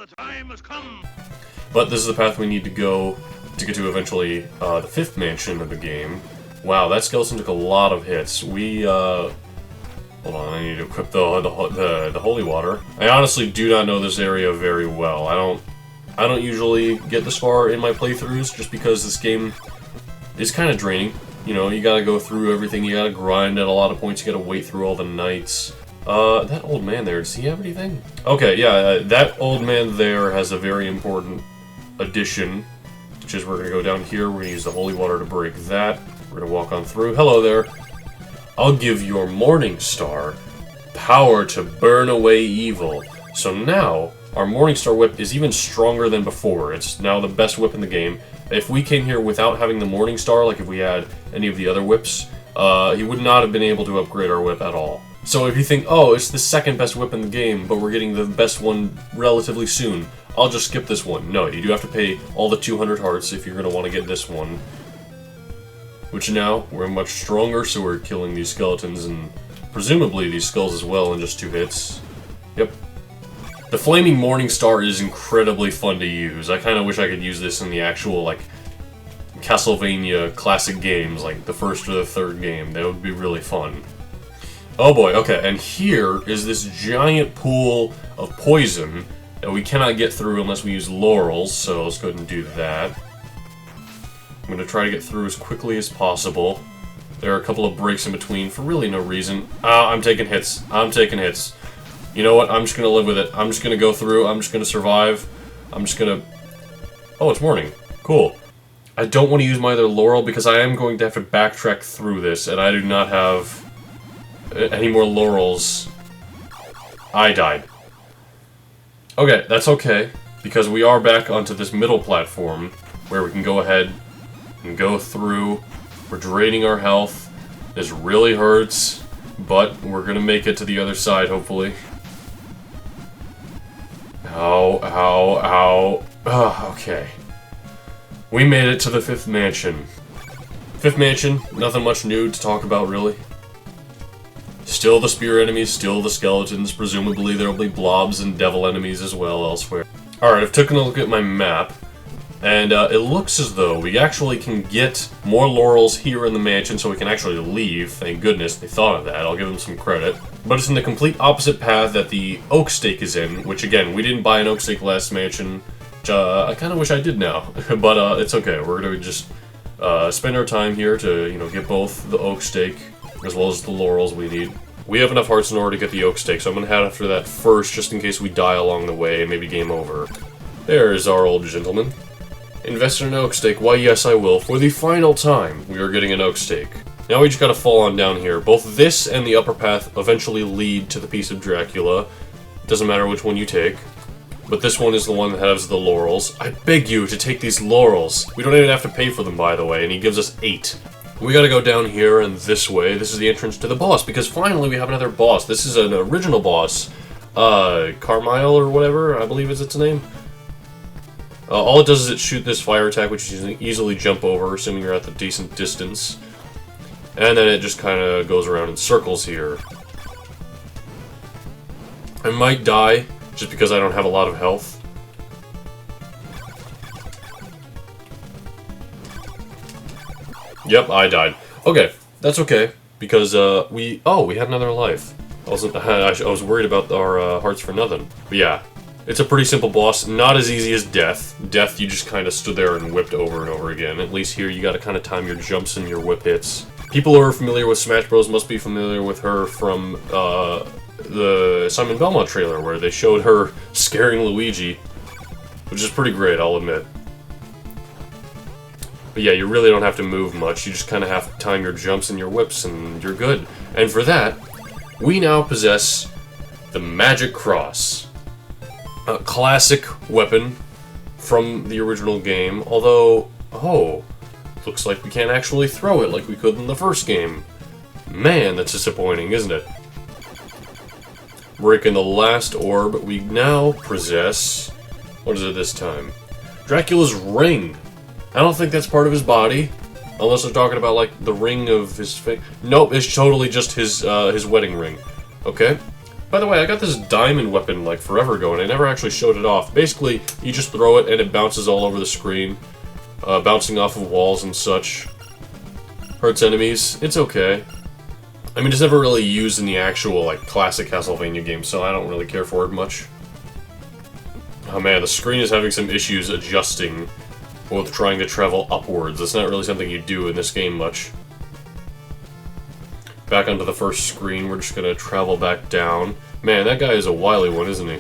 The time has come. But this is the path we need to go to get to eventually the 5th mansion of the game. Wow, that skeleton took a lot of hits. Hold on, I need to equip the holy water. I honestly do not know this area very well. I don't usually get this far in my playthroughs just because this game is kind of draining. You know, you gotta go through everything, you gotta grind at a lot of points, you gotta wait through all the nights. That old man there, does he have anything? Okay, yeah, that old man there has a very important addition, which is we're gonna go down here, we're gonna use the holy water to break that. We're gonna walk on through. Hello there. I'll give your Morning Star power to burn away evil. So now, our Morning Star whip is even stronger than before. It's now the best whip in the game. If we came here without having the Morning Star, like if we had any of the other whips, he would not have been able to upgrade our whip at all. So if you think, oh, it's the 2nd best whip in the game, but we're getting the best one relatively soon, I'll just skip this one. No, you do have to pay all the 200 hearts if you're going to want to get this one. Which now, we're much stronger, so we're killing these skeletons and presumably these skulls as well in just 2 hits. Yep. The Flaming Morning Star is incredibly fun to use. I kind of wish I could use this in the actual, like, Castlevania classic games, like the 1st or the 3rd game. That would be really fun. Oh boy, okay, and here is this giant pool of poison that we cannot get through unless we use laurels, so let's go ahead and do that. I'm going to try to get through as quickly as possible. There are a couple of breaks in between for really no reason. I'm taking hits. I'm taking hits. You know what? I'm just going to live with it. I'm just going to go through. I'm just going to survive. I'm just going to... Oh, it's morning. Cool. I don't want to use my other laurel because I am going to have to backtrack through this, and I do not have any more laurels. I died. Okay, that's okay, because we are back onto this middle platform where we can go ahead and go through. We're draining our health. This really hurts, but we're gonna make it to the other side, hopefully. Ow, ow, ow. Okay. We made it to the 5th mansion. 5th mansion, nothing much new to talk about, really. Still the spear enemies, still the skeletons. Presumably there will be blobs and devil enemies as well elsewhere. Alright, I've taken a look at my map. And it looks as though we actually can get more laurels here in the mansion so we can actually leave. Thank goodness they thought of that. I'll give them some credit. But it's in the complete opposite path that the oak stake is in, which again, we didn't buy an oak stake last mansion. Which, I kind of wish I did now. But it's okay. We're going to just spend our time here to, you know, get both the oak stake as well as the laurels we need. We have enough hearts in order to get the oak stake, so I'm going to head after that first just in case we die along the way. Maybe game over. There's our old gentleman. Invest in an oak stake. Why, yes, I will. For the final time, we are getting an oak stake. Now we just gotta fall on down here. Both this and the upper path eventually lead to the piece of Dracula. Doesn't matter which one you take. But this one is the one that has the laurels. I beg you to take these laurels. We don't even have to pay for them, by the way, and he gives us 8. We gotta go down here and this way. This is the entrance to the boss, because finally we have another boss. This is an original boss. Carmille or whatever, I believe is its name. All it does is it shoot this fire attack, which you can easily jump over, assuming you're at a decent distance. And then it just kind of goes around in circles here. I might die, just because I don't have a lot of health. Yep, I died. Okay, that's okay, because we had another life. I was worried about our hearts for nothing. But yeah. It's a pretty simple boss, not as easy as Death. Death, you just kind of stood there and whipped over and over again. At least here, you gotta kind of time your jumps and your whip hits. People who are familiar with Smash Bros. Must be familiar with her from the Simon Belmont trailer, where they showed her scaring Luigi, which is pretty great, I'll admit. But yeah, you really don't have to move much. You just kind of have to time your jumps and your whips, and you're good. And for that, we now possess the Magic Cross. A classic weapon from the original game, although, looks like we can't actually throw it like we could in the first game. Man, that's disappointing, isn't it? Breaking the last orb, we now possess... What is it this time? Dracula's ring. I don't think that's part of his body, unless they're talking about, like, the ring of his face. Nope, it's totally just his wedding ring. Okay. By the way, I got this diamond weapon like forever ago, and I never actually showed it off. Basically, you just throw it and it bounces all over the screen, bouncing off of walls and such. Hurts enemies. It's okay. I mean, it's never really used in the actual, like, classic Castlevania game, so I don't really care for it much. Oh man, the screen is having some issues adjusting with trying to travel upwards. That's not really something you do in this game much. Back onto the first screen, we're just gonna travel back down. Man, that guy is a wily one, isn't he?